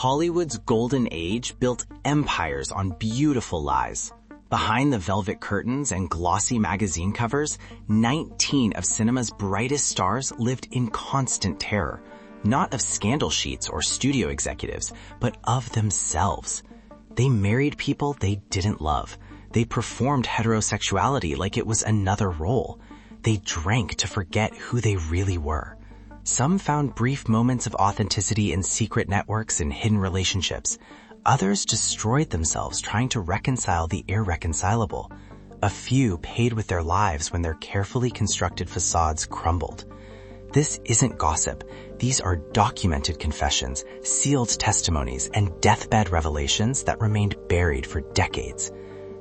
Hollywood's golden age built empires on beautiful lies. Behind the velvet curtains and glossy magazine covers, 19 of cinema's brightest stars lived in constant terror, not of scandal sheets or studio executives, but of themselves. They married people they didn't love. They performed heterosexuality like it was another role. They drank to forget who they really were. Some found brief moments of authenticity in secret networks and hidden relationships. Others destroyed themselves trying to reconcile the irreconcilable. A few paid with their lives when their carefully constructed facades crumbled. This isn't gossip. These are documented confessions, sealed testimonies, and deathbed revelations that remained buried for decades.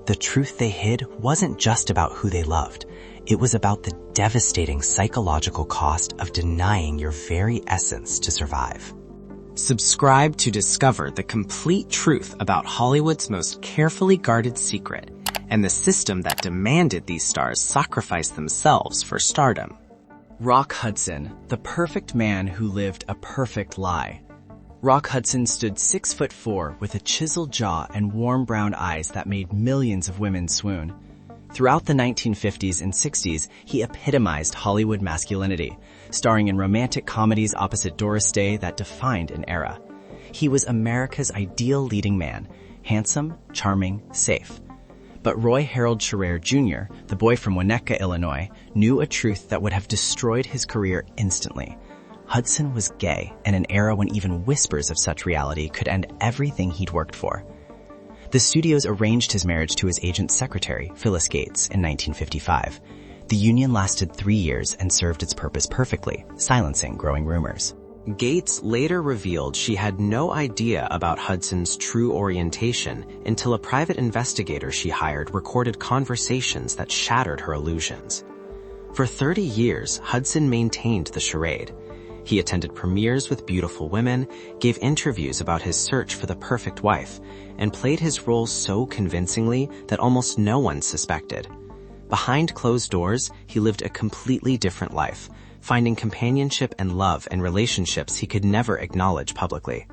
The truth they hid wasn't just about who they loved. It was about the devastating psychological cost of denying your very essence to survive. Subscribe to discover the complete truth about Hollywood's most carefully guarded secret and the system that demanded these stars sacrifice themselves for stardom. Rock Hudson, the perfect man who lived a perfect lie. Rock Hudson stood 6'4" with a chiseled jaw and warm brown eyes that made millions of women swoon. Throughout the 1950s and 60s, he epitomized Hollywood masculinity, starring in romantic comedies opposite Doris Day that defined an era. He was America's ideal leading man, handsome, charming, safe. But Roy Harold Scherer Jr., the boy from Winnetka, Illinois, knew a truth that would have destroyed his career instantly. Hudson was gay in an era when even whispers of such reality could end everything he'd worked for. The studios arranged his marriage to his agent's secretary, Phyllis Gates, in 1955. The union lasted 3 years and served its purpose perfectly, silencing growing rumors. Gates later revealed she had no idea about Hudson's true orientation until a private investigator she hired recorded conversations that shattered her illusions. For 30 years, Hudson maintained the charade. He attended premieres with beautiful women, gave interviews about his search for the perfect wife, and played his role so convincingly that almost no one suspected. Behind closed doors, he lived a completely different life, finding companionship and love in relationships he could never acknowledge publicly.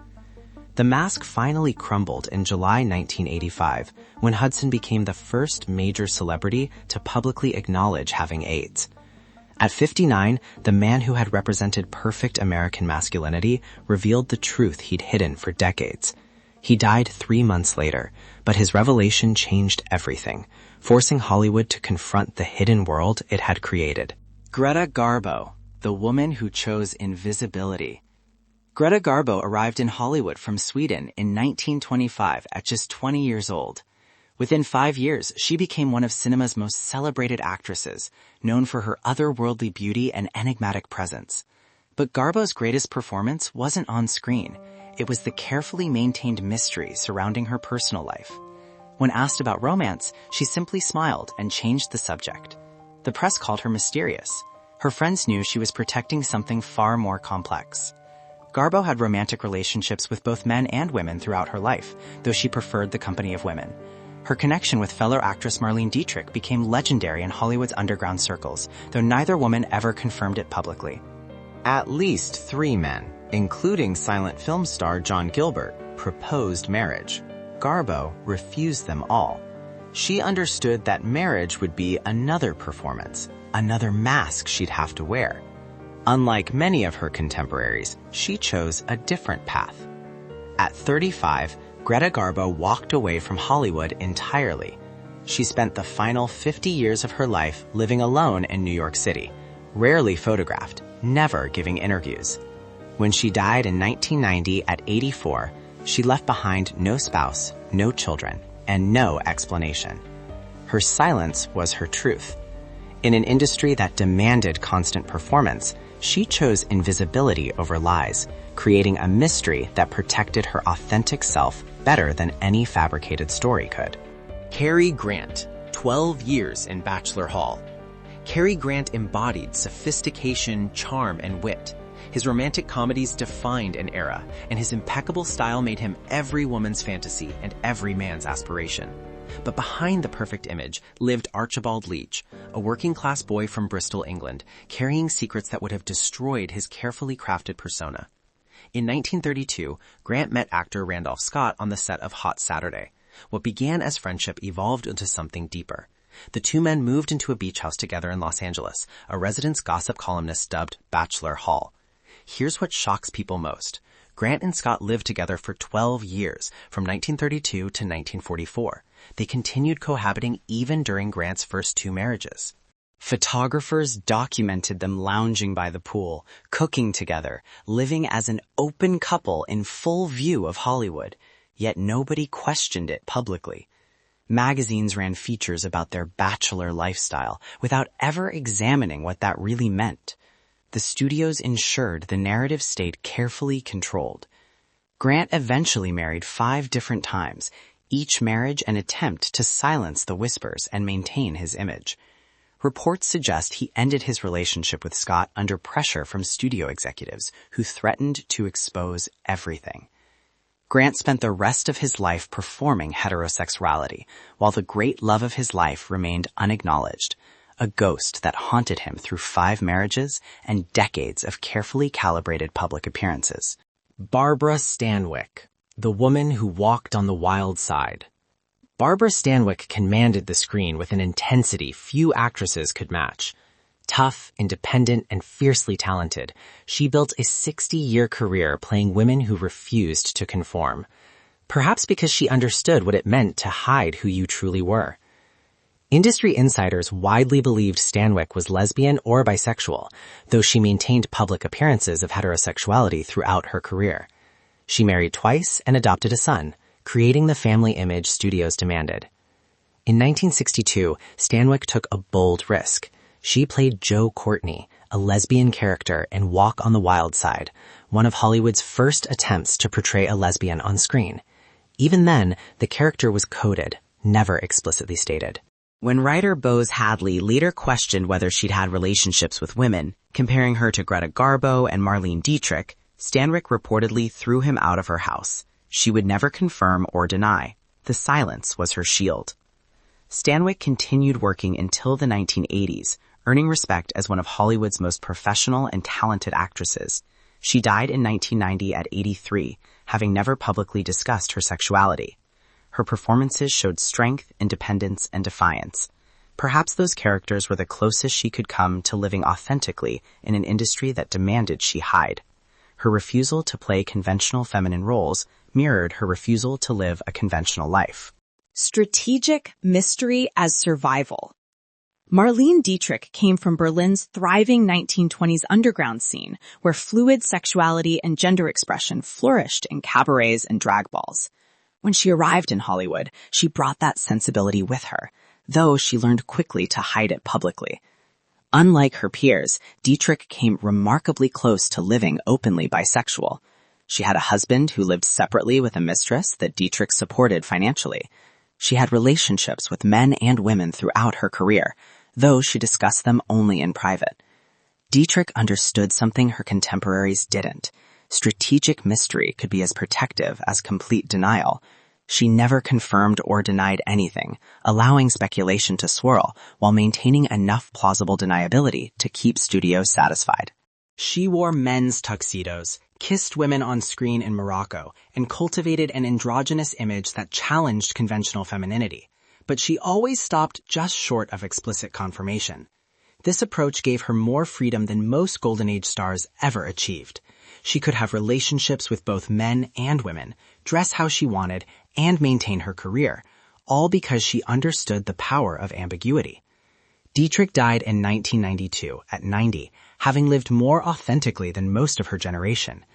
The mask finally crumbled in July 1985 when Hudson became the first major celebrity to publicly acknowledge having AIDS. At 59, the man who had represented perfect American masculinity revealed the truth he'd hidden for decades. He died 3 months later, but his revelation changed everything, forcing Hollywood to confront the hidden world it had created. Greta Garbo, the woman who chose invisibility. Greta Garbo arrived in Hollywood from Sweden in 1925 at just 20 years old. Within 5 years, she became one of cinema's most celebrated actresses, known for her otherworldly beauty and enigmatic presence. But Garbo's greatest performance wasn't on screen. It was the carefully maintained mystery surrounding her personal life. When asked about romance, she simply smiled and changed the subject. The press called her mysterious. Her friends knew she was protecting something far more complex. Garbo had romantic relationships with both men and women throughout her life, though she preferred the company of women. Her connection with fellow actress Marlene Dietrich became legendary in Hollywood's underground circles, though neither woman ever confirmed it publicly. At least 3 men, including silent film star John Gilbert, proposed marriage. Garbo refused them all. She understood that marriage would be another performance, another mask she'd have to wear. Unlike many of her contemporaries, she chose a different path. At 35, Greta Garbo walked away from Hollywood entirely. She spent the final 50 years of her life living alone in New York City, rarely photographed, never giving interviews. When she died in 1990 at 84, she left behind no spouse, no children, and no explanation. Her silence was her truth. In an industry that demanded constant performance, she chose invisibility over lies, creating a mystery that protected her authentic self better than any fabricated story could. Cary Grant, 12 years in Bachelor Hall. Cary Grant embodied sophistication, charm, and wit. His romantic comedies defined an era, and his impeccable style made him every woman's fantasy and every man's aspiration. But behind the perfect image lived Archibald Leach, a working-class boy from Bristol, England, carrying secrets that would have destroyed his carefully crafted persona. In 1932, Grant met actor Randolph Scott on the set of Hot Saturday. What began as friendship evolved into something deeper. The two men moved into a beach house together in Los Angeles, a residence gossip columnist dubbed Bachelor Hall. Here's what shocks people most. Grant and Scott lived together for 12 years, from 1932 to 1944. They continued cohabiting even during Grant's first 2 marriages. Photographers documented them lounging by the pool, cooking together, living as an open couple in full view of Hollywood, yet nobody questioned it publicly. Magazines ran features about their bachelor lifestyle without ever examining what that really meant. The studios ensured the narrative stayed carefully controlled. Grant eventually married 5 different times, each marriage an attempt to silence the whispers and maintain his image. Reports suggest he ended his relationship with Scott under pressure from studio executives who threatened to expose everything. Grant spent the rest of his life performing heterosexuality, while the great love of his life remained unacknowledged, a ghost that haunted him through 5 marriages and decades of carefully calibrated public appearances. Barbara Stanwyck, the woman who walked on the wild side. Barbara Stanwyck commanded the screen with an intensity few actresses could match. Tough, independent, and fiercely talented, she built a 60-year career playing women who refused to conform. Perhaps because she understood what it meant to hide who you truly were. Industry insiders widely believed Stanwyck was lesbian or bisexual, though she maintained public appearances of heterosexuality throughout her career. She married twice and adopted a son, creating the family image studios demanded. In 1962, Stanwyck took a bold risk. She played Jo Courtney, a lesbian character in Walk on the Wild Side, one of Hollywood's first attempts to portray a lesbian on screen. Even then, the character was coded, never explicitly stated. When writer Bose Hadley later questioned whether she'd had relationships with women, comparing her to Greta Garbo and Marlene Dietrich, Stanwyck reportedly threw him out of her house. She would never confirm or deny. The silence was her shield. Stanwyck continued working until the 1980s, earning respect as one of Hollywood's most professional and talented actresses. She died in 1990 at 83, having never publicly discussed her sexuality. Her performances showed strength, independence, and defiance. Perhaps those characters were the closest she could come to living authentically in an industry that demanded she hide. Her refusal to play conventional feminine roles mirrored her refusal to live a conventional life. Strategic mystery as survival. Marlene Dietrich came from Berlin's thriving 1920s underground scene, where fluid sexuality and gender expression flourished in cabarets and drag balls. When she arrived in Hollywood, she brought that sensibility with her, though she learned quickly to hide it publicly. Unlike her peers, Dietrich came remarkably close to living openly bisexual. She had a husband who lived separately with a mistress that Dietrich supported financially. She had relationships with men and women throughout her career, though she discussed them only in private. Dietrich understood something her contemporaries didn't. Strategic mystery could be as protective as complete denial. She never confirmed or denied anything, allowing speculation to swirl while maintaining enough plausible deniability to keep studios satisfied. She wore men's tuxedos, kissed women on screen in Morocco, and cultivated an androgynous image that challenged conventional femininity. But she always stopped just short of explicit confirmation. This approach gave her more freedom than most Golden Age stars ever achieved. She could have relationships with both men and women, dress how she wanted, and maintain her career, all because she understood the power of ambiguity. Dietrich died in 1992 at 90, having lived more authentically than most of her generation.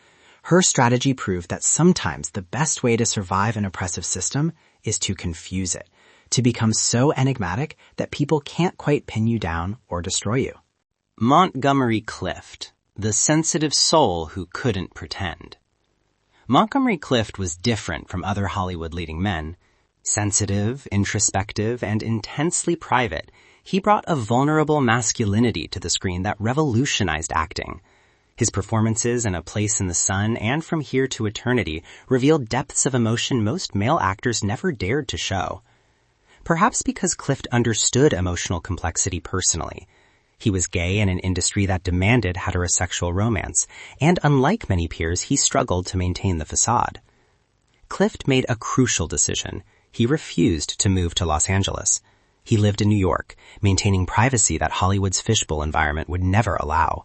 Her strategy proved that sometimes the best way to survive an oppressive system is to confuse it, to become so enigmatic that people can't quite pin you down or destroy you. Montgomery Clift, the sensitive soul who couldn't pretend. Montgomery Clift was different from other Hollywood leading men. Sensitive, introspective, and intensely private, he brought a vulnerable masculinity to the screen that revolutionized acting. His performances in A Place in the Sun and From Here to Eternity revealed depths of emotion most male actors never dared to show. Perhaps because Clift understood emotional complexity personally. He was gay in an industry that demanded heterosexual romance, and unlike many peers, he struggled to maintain the facade. Clift made a crucial decision. He refused to move to Los Angeles. He lived in New York, maintaining privacy that Hollywood's fishbowl environment would never allow.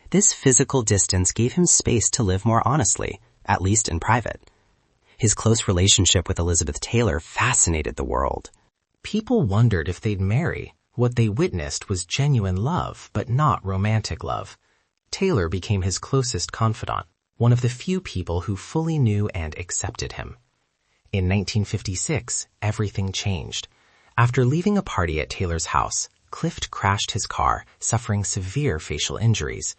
This physical distance gave him space to live more honestly, at least in private. His close relationship with Elizabeth Taylor fascinated the world. People wondered if they'd marry. What they witnessed was genuine love, but not romantic love. Taylor became his closest confidant, one of the few people who fully knew and accepted him. In 1956, everything changed. After leaving a party at Taylor's house, Clift crashed his car, suffering severe facial injuries.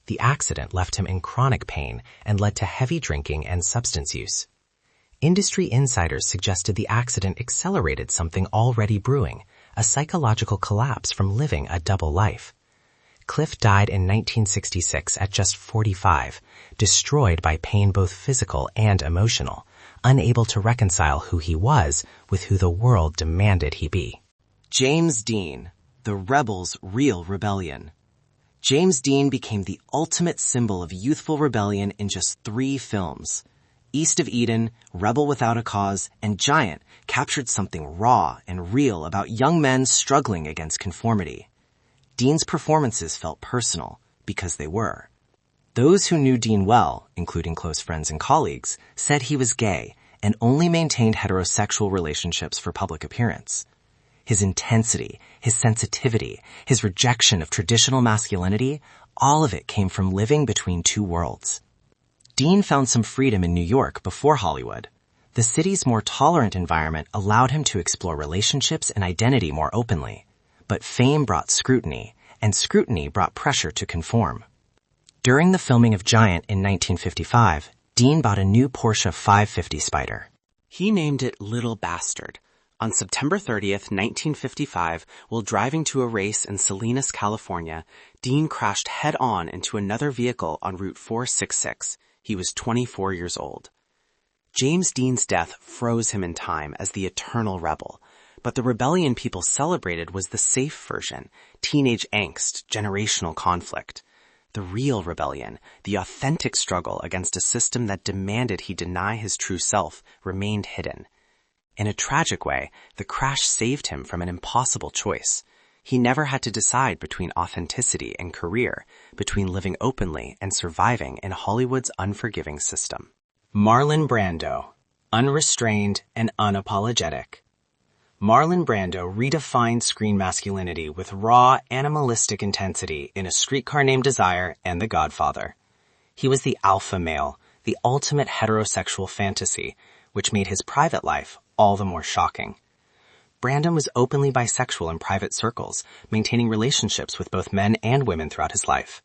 The accident left him in chronic pain and led to heavy drinking and substance use. Industry insiders suggested the accident accelerated something already brewing, a psychological collapse from living a double life. Clift died in 1966 at just 45, destroyed by pain both physical and emotional, unable to reconcile who he was with who the world demanded he be. James Dean, the rebel's real rebellion. James Dean became the ultimate symbol of youthful rebellion in just 3 films. East of Eden, Rebel Without a Cause, and Giant captured something raw and real about young men struggling against conformity. Dean's performances felt personal, because they were. Those who knew Dean well, including close friends and colleagues, said he was gay and only maintained heterosexual relationships for public appearance. His intensity, his sensitivity, his rejection of traditional masculinity, all of it came from living between 2 worlds. Dean found some freedom in New York before Hollywood. The city's more tolerant environment allowed him to explore relationships and identity more openly. But fame brought scrutiny, and scrutiny brought pressure to conform. During the filming of Giant in 1955, Dean bought a new Porsche 550 Spider. He named it Little Bastard. On September 30th, 1955, while driving to a race in Salinas, California, Dean crashed head-on into another vehicle on Route 466. He was 24 years old. James Dean's death froze him in time as the eternal rebel, but the rebellion people celebrated was the safe version, teenage angst, generational conflict. The real rebellion, the authentic struggle against a system that demanded he deny his true self, remained hidden. In a tragic way, the crash saved him from an impossible choice. He never had to decide between authenticity and career, between living openly and surviving in Hollywood's unforgiving system. Marlon Brando, unrestrained and unapologetic. Marlon Brando redefined screen masculinity with raw, animalistic intensity in A Streetcar Named Desire and The Godfather. He was the alpha male, the ultimate heterosexual fantasy, which made his private life all the more shocking. Brando was openly bisexual in private circles, maintaining relationships with both men and women throughout his life.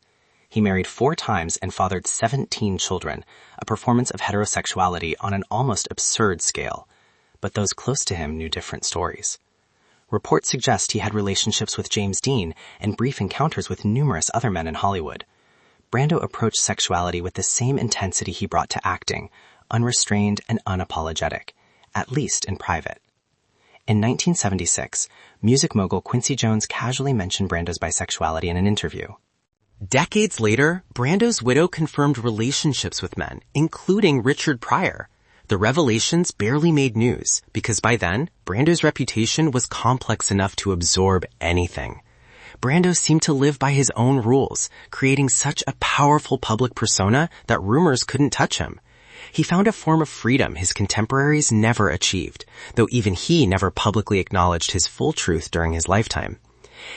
He married 4 times and fathered 17 children, a performance of heterosexuality on an almost absurd scale. But those close to him knew different stories. Reports suggest he had relationships with James Dean and brief encounters with numerous other men in Hollywood. Brando approached sexuality with the same intensity he brought to acting, unrestrained and unapologetic, at least in private. In 1976, music mogul Quincy Jones casually mentioned Brando's bisexuality in an interview. Decades later, Brando's widow confirmed relationships with men, including Richard Pryor. The revelations barely made news, because by then, Brando's reputation was complex enough to absorb anything. Brando seemed to live by his own rules, creating such a powerful public persona that rumors couldn't touch him. He found a form of freedom his contemporaries never achieved, though even he never publicly acknowledged his full truth during his lifetime.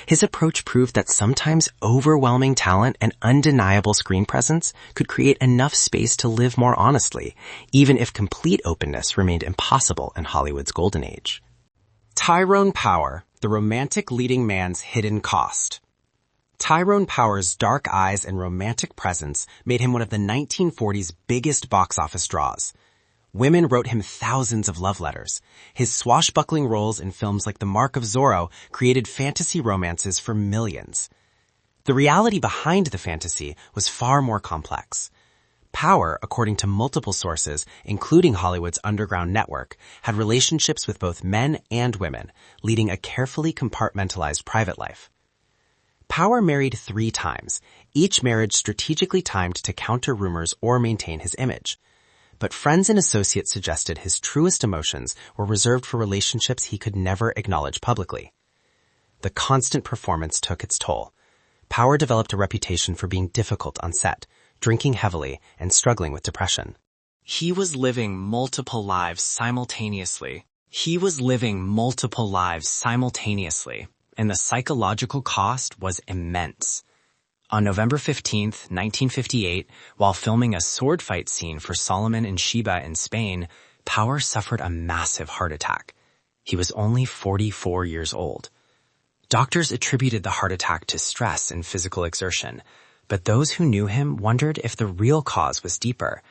His approach proved that sometimes overwhelming talent and undeniable screen presence could create enough space to live more honestly, even if complete openness remained impossible in Hollywood's golden age. Tyrone Power, the romantic leading man's hidden cost. Tyrone Power's dark eyes and romantic presence made him one of the 1940s biggest box office draws. Women wrote him thousands of love letters. His swashbuckling roles in films like The Mark of Zorro created fantasy romances for millions. The reality behind the fantasy was far more complex. Power, according to multiple sources, including Hollywood's underground network, had relationships with both men and women, leading a carefully compartmentalized private life. Power married 3 times, each marriage strategically timed to counter rumors or maintain his image. But friends and associates suggested his truest emotions were reserved for relationships he could never acknowledge publicly. The constant performance took its toll. Power developed a reputation for being difficult on set, drinking heavily, and struggling with depression. He was living multiple lives simultaneously, and the psychological cost was immense. On November 15, 1958, while filming a sword fight scene for Solomon and Sheba in Spain, Power suffered a massive heart attack. He was only 44 years old. Doctors attributed the heart attack to stress and physical exertion, but those who knew him wondered if the real cause was deeper,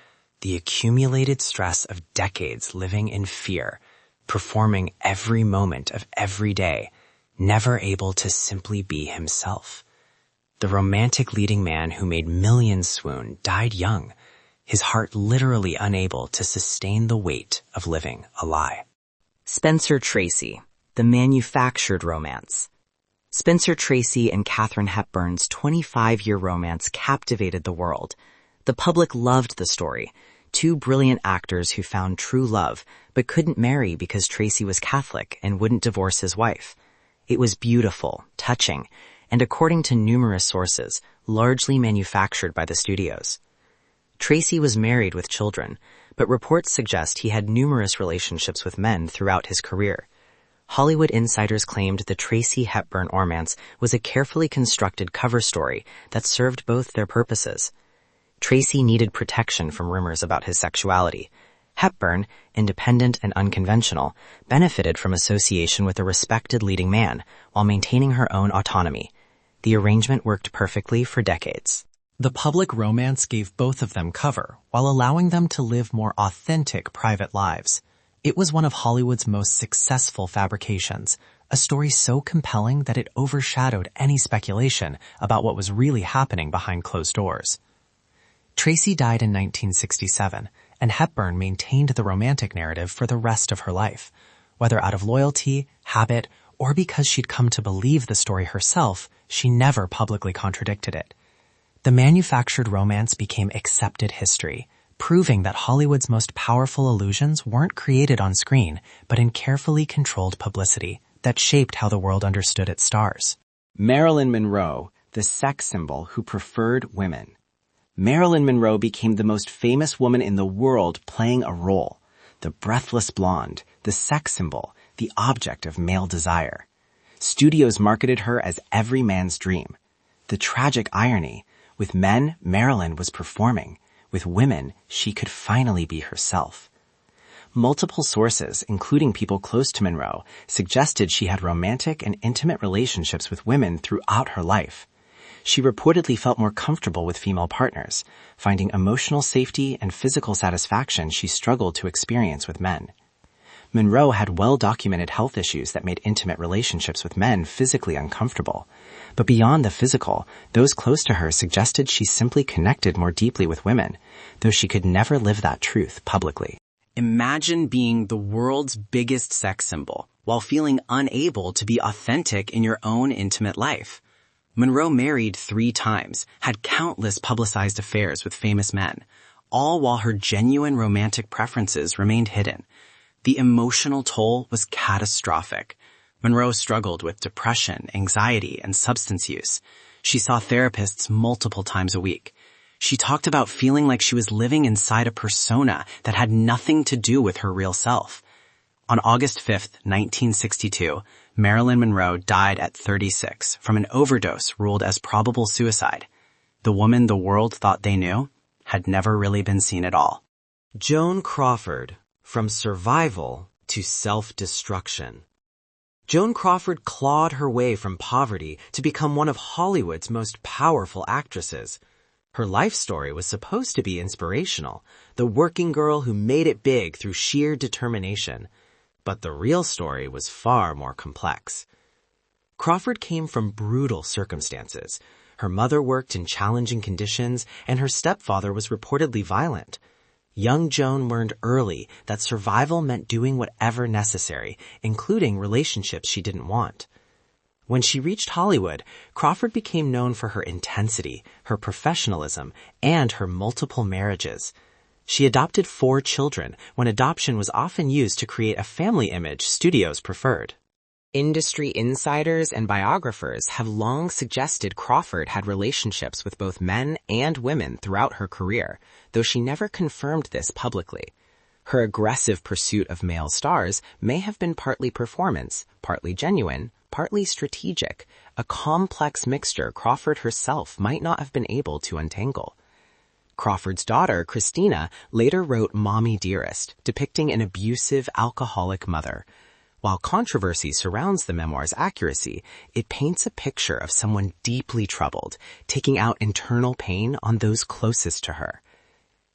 the accumulated stress of decades living in fear, performing every moment of every day, never able to simply be himself. The romantic leading man who made millions swoon died young, his heart literally unable to sustain the weight of living a lie. Spencer Tracy, the manufactured romance. Spencer Tracy and Katharine Hepburn's 25-year romance captivated the world. The public loved the story. 2 brilliant actors who found true love, but couldn't marry because Tracy was Catholic and wouldn't divorce his wife. It was beautiful, touching, and according to numerous sources, largely manufactured by the studios. Tracy was married with children, but reports suggest he had numerous relationships with men throughout his career. Hollywood insiders claimed the Tracy Hepburn romance was a carefully constructed cover story that served both their purposes. Tracy needed protection from rumors about his sexuality. Hepburn, independent and unconventional, benefited from association with a respected leading man while maintaining her own autonomy. The arrangement worked perfectly for decades. The public romance gave both of them cover while allowing them to live more authentic private lives. It was one of Hollywood's most successful fabrications, a story so compelling that it overshadowed any speculation about what was really happening behind closed doors. Tracy died in 1967, and Hepburn maintained the romantic narrative for the rest of her life, whether out of loyalty, habit, or because she'd come to believe the story herself. She never publicly contradicted it. The manufactured romance became accepted history, proving that Hollywood's most powerful illusions weren't created on screen, but in carefully controlled publicity that shaped how the world understood its stars. Marilyn Monroe, the sex symbol who preferred women. Marilyn Monroe became the most famous woman in the world playing a role, the breathless blonde, the sex symbol, the object of male desire. Studios marketed her as every man's dream. The tragic irony, with men, Marilyn was performing. With women, she could finally be herself. Multiple sources, including people close to Monroe, suggested she had romantic and intimate relationships with women throughout her life. She reportedly felt more comfortable with female partners, finding emotional safety and physical satisfaction she struggled to experience with men. Monroe had well-documented health issues that made intimate relationships with men physically uncomfortable. But beyond the physical, those close to her suggested she simply connected more deeply with women, though she could never live that truth publicly. Imagine being the world's biggest sex symbol while feeling unable to be authentic in your own intimate life. Monroe married 3 times, had countless publicized affairs with famous men, all while her genuine romantic preferences remained hidden. The emotional toll was catastrophic. Monroe struggled with depression, anxiety, and substance use. She saw therapists multiple times a week. She talked about feeling like she was living inside a persona that had nothing to do with her real self. On August 5, 1962, Marilyn Monroe died at 36 from an overdose ruled as probable suicide. The woman the world thought they knew had never really been seen at all. Joan Crawford, from survival to self-destruction. Joan Crawford clawed her way from poverty to become one of Hollywood's most powerful actresses. Her life story was supposed to be inspirational, the working girl who made it big through sheer determination. But the real story was far more complex. Crawford came from brutal circumstances. Her mother worked in challenging conditions, and her stepfather was reportedly violent. Young Joan learned early that survival meant doing whatever necessary, including relationships she didn't want. When she reached Hollywood, Crawford became known for her intensity, her professionalism, and her multiple marriages. She adopted 4 children when adoption was often used to create a family image studios preferred. Industry insiders and biographers have long suggested Crawford had relationships with both men and women throughout her career, though she never confirmed this publicly. Her aggressive pursuit of male stars may have been partly performance, partly genuine, partly strategic, a complex mixture Crawford herself might not have been able to untangle. Crawford's daughter, Christina, later wrote Mommy Dearest, depicting an abusive, alcoholic mother. While controversy surrounds the memoir's accuracy, it paints a picture of someone deeply troubled, taking out internal pain on those closest to her.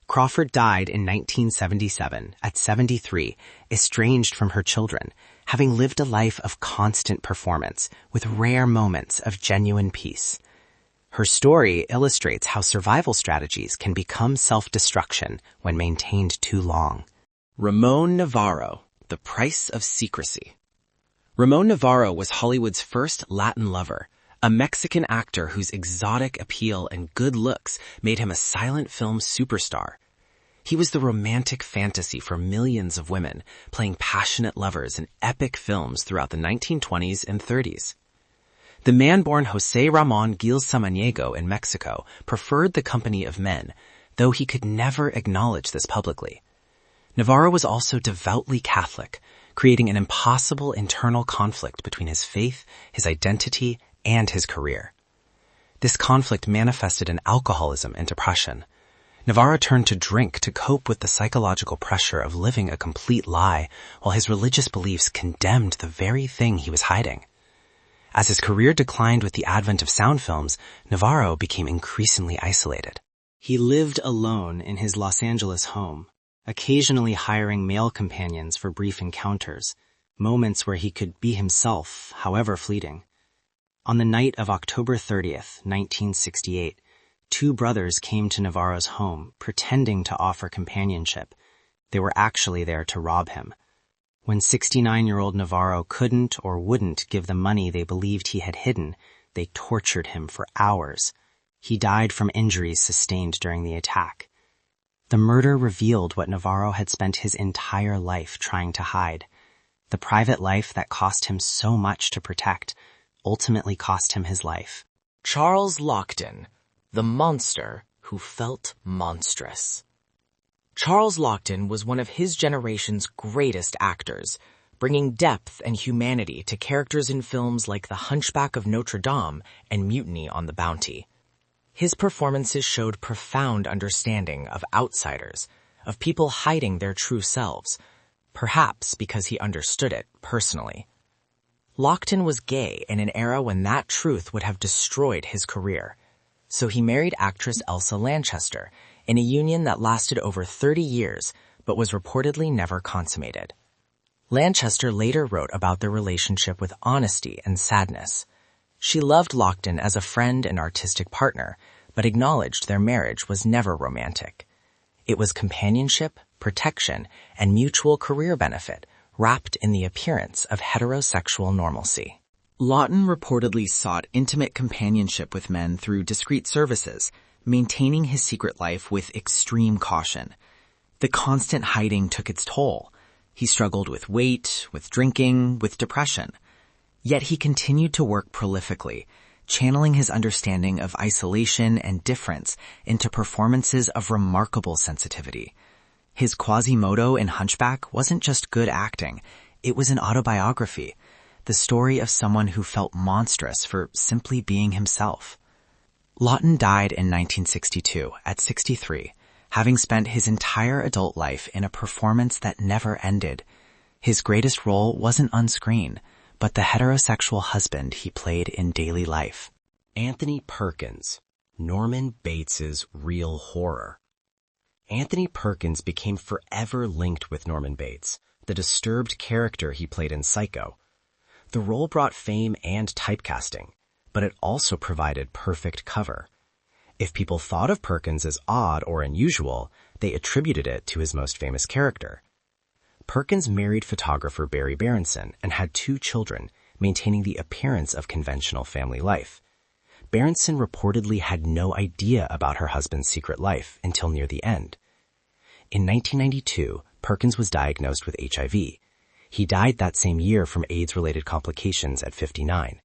Crawford died in 1977, at 73, estranged from her children, having lived a life of constant performance, with rare moments of genuine peace. Her story illustrates how survival strategies can become self-destruction when maintained too long. Ramon Novarro, The Price of Secrecy. Ramon Novarro was Hollywood's first Latin lover, a Mexican actor whose exotic appeal and good looks made him a silent film superstar. He was the romantic fantasy for millions of women, playing passionate lovers in epic films throughout the 1920s and 30s. The man born José Ramón Gil Samaniego in Mexico preferred the company of men, though he could never acknowledge this publicly. Novarro was also devoutly Catholic, creating an impossible internal conflict between his faith, his identity, and his career. This conflict manifested in alcoholism and depression. Novarro turned to drink to cope with the psychological pressure of living a complete lie, while his religious beliefs condemned the very thing he was hiding. As his career declined with the advent of sound films, Novarro became increasingly isolated. He lived alone in his Los Angeles home, occasionally hiring male companions for brief encounters, moments where he could be himself, however fleeting. On the night of October 30th, 1968, 2 brothers came to Novarro's home, pretending to offer companionship. They were actually there to rob him. When 69-year-old Novarro couldn't or wouldn't give the money they believed he had hidden, they tortured him for hours. He died from injuries sustained during the attack. The murder revealed what Novarro had spent his entire life trying to hide. The private life that cost him so much to protect ultimately cost him his life. Charles Laughton, the monster who felt monstrous. Charles Laughton was one of his generation's greatest actors, bringing depth and humanity to characters in films like The Hunchback of Notre Dame and Mutiny on the Bounty. His performances showed profound understanding of outsiders, of people hiding their true selves, perhaps because he understood it personally. Laughton was gay in an era when that truth would have destroyed his career, so he married actress Elsa Lanchester in a union that lasted over 30 years but was reportedly never consummated. Lanchester later wrote about their relationship with honesty and sadness. She loved Laughton as a friend and artistic partner, but acknowledged their marriage was never romantic. It was companionship, protection, and mutual career benefit wrapped in the appearance of heterosexual normalcy. Laughton reportedly sought intimate companionship with men through discreet services, maintaining his secret life with extreme caution. The constant hiding took its toll. He struggled with weight, with drinking, with depression. Yet he continued to work prolifically, channeling his understanding of isolation and difference into performances of remarkable sensitivity. His Quasimodo in Hunchback wasn't just good acting, it was an autobiography, the story of someone who felt monstrous for simply being himself. Laughton died in 1962 at 63, having spent his entire adult life in a performance that never ended. His greatest role wasn't on screen, but the heterosexual husband he played in daily life. Anthony Perkins, Norman Bates's real horror. Anthony Perkins became forever linked with Norman Bates, the disturbed character he played in Psycho. The role brought fame and typecasting, but it also provided perfect cover. If people thought of Perkins as odd or unusual, they attributed it to his most famous character. Perkins married photographer Barry Berenson and had 2 children, maintaining the appearance of conventional family life. Berenson reportedly had no idea about her husband's secret life until near the end. In 1992, Perkins was diagnosed with HIV. He died that same year from AIDS-related complications at 59.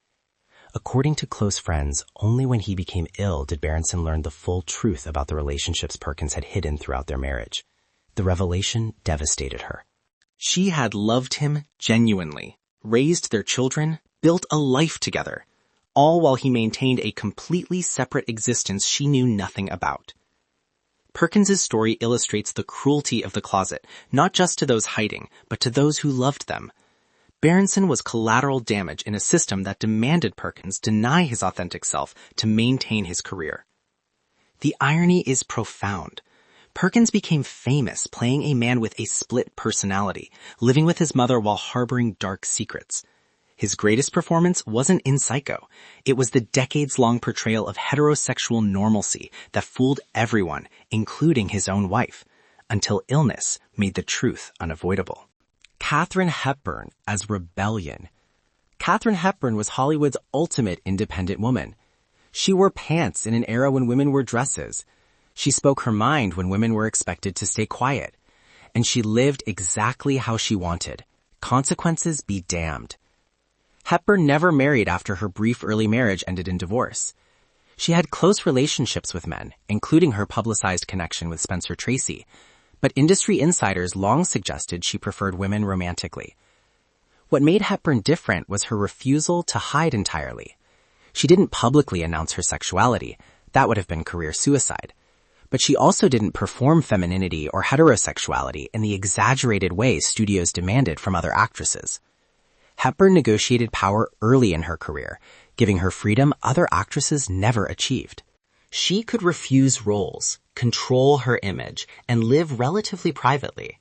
According to close friends, only when he became ill did Berenson learn the full truth about the relationships Perkins had hidden throughout their marriage. The revelation devastated her. She had loved him genuinely, raised their children, built a life together, all while he maintained a completely separate existence she knew nothing about. Perkins's story illustrates the cruelty of the closet, not just to those hiding, but to those who loved them. Berenson was collateral damage in a system that demanded Perkins deny his authentic self to maintain his career. The irony is profound. Perkins became famous playing a man with a split personality, living with his mother while harboring dark secrets. His greatest performance wasn't in Psycho. It was the decades-long portrayal of heterosexual normalcy that fooled everyone, including his own wife, until illness made the truth unavoidable. Katharine Hepburn as Rebellion. Katharine Hepburn was Hollywood's ultimate independent woman. She wore pants in an era when women wore dresses. She spoke her mind when women were expected to stay quiet. And she lived exactly how she wanted. Consequences be damned. Hepburn never married after her brief early marriage ended in divorce. She had close relationships with men, including her publicized connection with Spencer Tracy, but industry insiders long suggested she preferred women romantically. What made Hepburn different was her refusal to hide entirely. She didn't publicly announce her sexuality. That would have been career suicide. But she also didn't perform femininity or heterosexuality in the exaggerated way studios demanded from other actresses. Hepburn negotiated power early in her career, giving her freedom other actresses never achieved. She could refuse roles, control her image, and live relatively privately.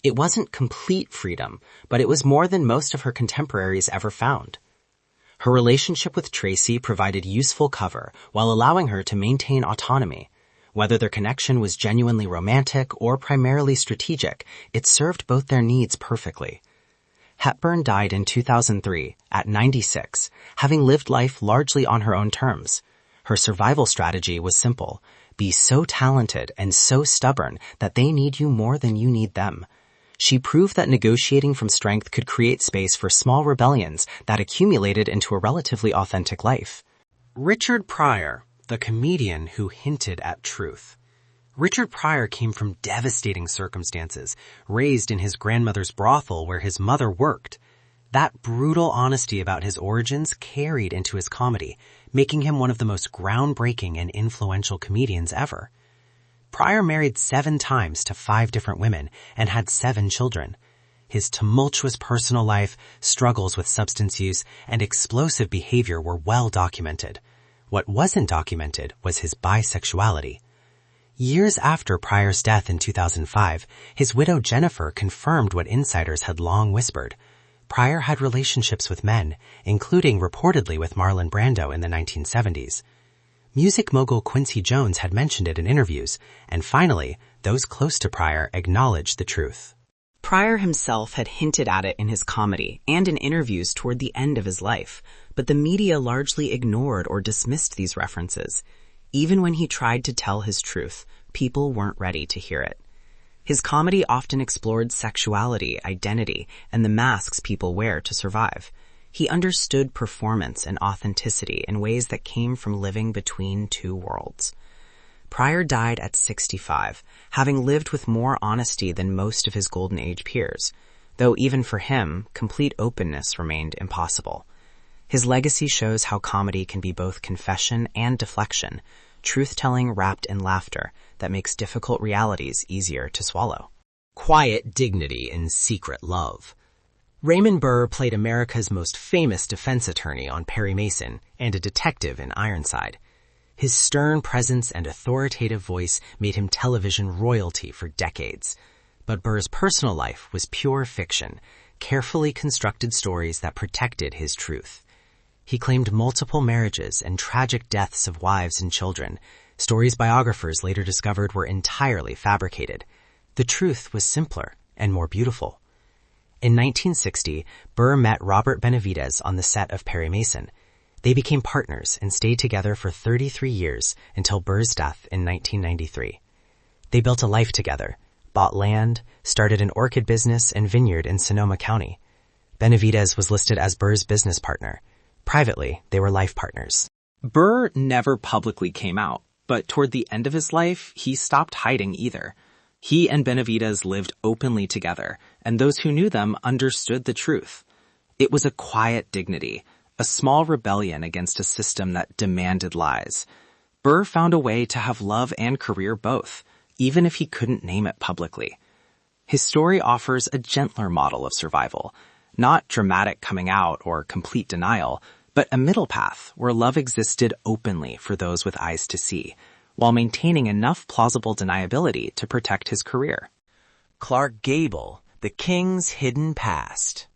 It wasn't complete freedom, but it was more than most of her contemporaries ever found. Her relationship with Tracy provided useful cover while allowing her to maintain autonomy. Whether their connection was genuinely romantic or primarily strategic, it served both their needs perfectly. Hepburn died in 2003 at 96, having lived life largely on her own terms. Her survival strategy was simple: be so talented and so stubborn that they need you more than you need them. She proved that negotiating from strength could create space for small rebellions that accumulated into a relatively authentic life. Richard Pryor, the comedian who hinted at truth. Richard Pryor came from devastating circumstances, raised in his grandmother's brothel where his mother worked. That brutal honesty about his origins carried into his comedy, making him one of the most groundbreaking and influential comedians ever. Pryor married 7 times to 5 different women and had 7 children. His tumultuous personal life, struggles with substance use, and explosive behavior were well documented. What wasn't documented was his bisexuality. Years after Pryor's death in 2005, his widow Jennifer confirmed what insiders had long whispered. Pryor had relationships with men, including reportedly with Marlon Brando in the 1970s. Music mogul Quincy Jones had mentioned it in interviews, and finally, those close to Pryor acknowledged the truth. Pryor himself had hinted at it in his comedy and in interviews toward the end of his life, but the media largely ignored or dismissed these references. Even when he tried to tell his truth, people weren't ready to hear it. His comedy often explored sexuality, identity, and the masks people wear to survive. He understood performance and authenticity in ways that came from living between two worlds. Pryor died at 65, having lived with more honesty than most of his Golden Age peers, though even for him, complete openness remained impossible. His legacy shows how comedy can be both confession and deflection, truth-telling wrapped in laughter that makes difficult realities easier to swallow. Quiet dignity in secret love. Raymond Burr played America's most famous defense attorney on Perry Mason and a detective in Ironside. His stern presence and authoritative voice made him television royalty for decades. But Burr's personal life was pure fiction, carefully constructed stories that protected his truth. He claimed multiple marriages and tragic deaths of wives and children, stories biographers later discovered were entirely fabricated. The truth was simpler and more beautiful. In 1960, Burr met Robert Benavides on the set of Perry Mason. They became partners and stayed together for 33 years until Burr's death in 1993. They built a life together, bought land, started an orchid business and vineyard in Sonoma County. Benavides was listed as Burr's business partner. Privately, they were life partners. Burr never publicly came out, but toward the end of his life, he stopped hiding either. He and Benavides lived openly together, and those who knew them understood the truth. It was a quiet dignity, a small rebellion against a system that demanded lies. Burr found a way to have love and career both, even if he couldn't name it publicly. His story offers a gentler model of survival, not dramatic coming out or complete denial, but a middle path where love existed openly for those with eyes to see, while maintaining enough plausible deniability to protect his career. Clark Gable, the King's Hidden Past.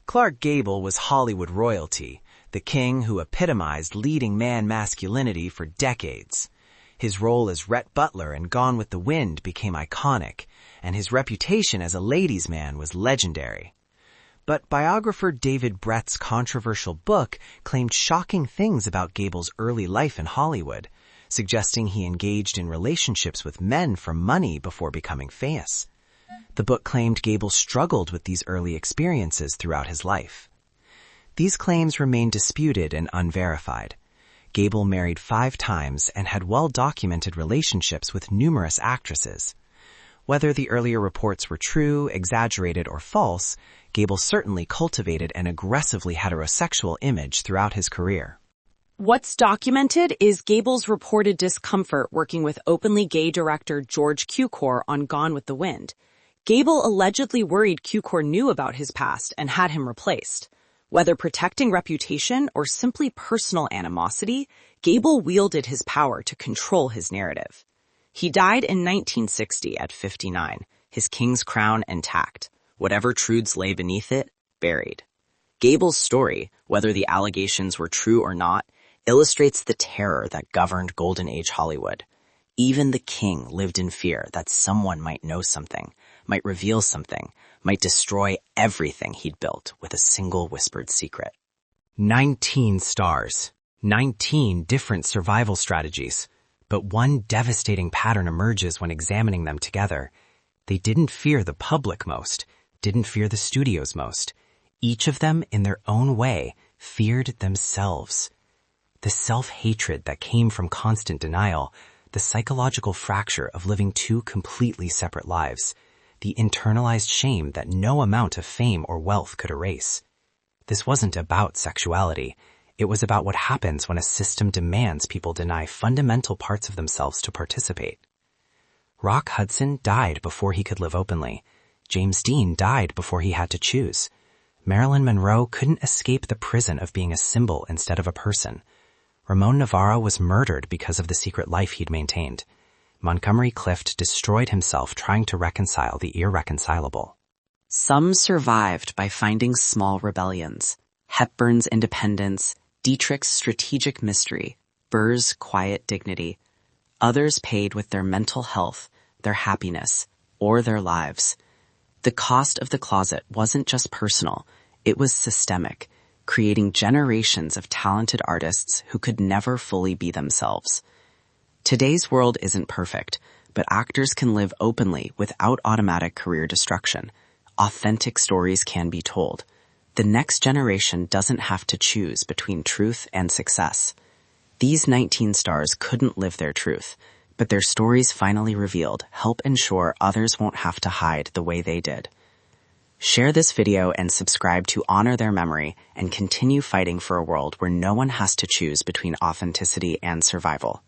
Clark Gable was Hollywood royalty, the king who epitomized leading man masculinity for decades. His role as Rhett Butler in Gone with the Wind became iconic, and his reputation as a ladies' man was legendary. But biographer David Brett's controversial book claimed shocking things about Gable's early life in Hollywood, suggesting he engaged in relationships with men for money before becoming famous. The book claimed Gable struggled with these early experiences throughout his life. These claims remain disputed and unverified. Gable married 5 times and had well-documented relationships with numerous actresses. Whether the earlier reports were true, exaggerated, or false, Gable certainly cultivated an aggressively heterosexual image throughout his career. What's documented is Gable's reported discomfort working with openly gay director George Cukor on Gone with the Wind. Gable allegedly worried Cukor knew about his past and had him replaced. Whether protecting reputation or simply personal animosity, Gable wielded his power to control his narrative. He died in 1960 at 59, his king's crown intact, whatever truths lay beneath it, buried. Gable's story, whether the allegations were true or not, illustrates the terror that governed Golden Age Hollywood. Even the king lived in fear that someone might know something, might reveal something, might destroy everything he'd built with a single whispered secret. 19 stars, 19 different survival strategies. But one devastating pattern emerges when examining them together. They didn't fear the public most, didn't fear the studios most. Each of them, in their own way, feared themselves. The self-hatred that came from constant denial, the psychological fracture of living 2 completely separate lives, the internalized shame that no amount of fame or wealth could erase. This wasn't about sexuality. It was about what happens when a system demands people deny fundamental parts of themselves to participate. Rock Hudson died before he could live openly. James Dean died before he had to choose. Marilyn Monroe couldn't escape the prison of being a symbol instead of a person. Ramon Novarro was murdered because of the secret life he'd maintained. Montgomery Clift destroyed himself trying to reconcile the irreconcilable. Some survived by finding small rebellions. Hepburn's independence, Dietrich's strategic mystery, Burr's quiet dignity. Others paid with their mental health, their happiness, or their lives. The cost of the closet wasn't just personal, it was systemic, creating generations of talented artists who could never fully be themselves. Today's world isn't perfect, but actors can live openly without automatic career destruction. Authentic stories can be told. The next generation doesn't have to choose between truth and success. These 19 stars couldn't live their truth, but their stories finally revealed help ensure others won't have to hide the way they did. Share this video and subscribe to honor their memory and continue fighting for a world where no one has to choose between authenticity and survival.